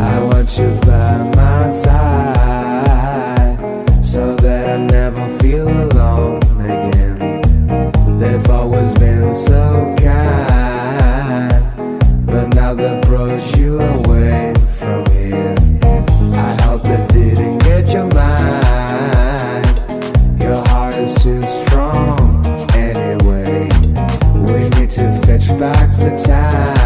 I want you by my side, so that I never feel alone again. They've always been so kind, but now they brought you away from here. I hope they didn't get your mind. Your heart is too strong anyway. We need to fetch back the time.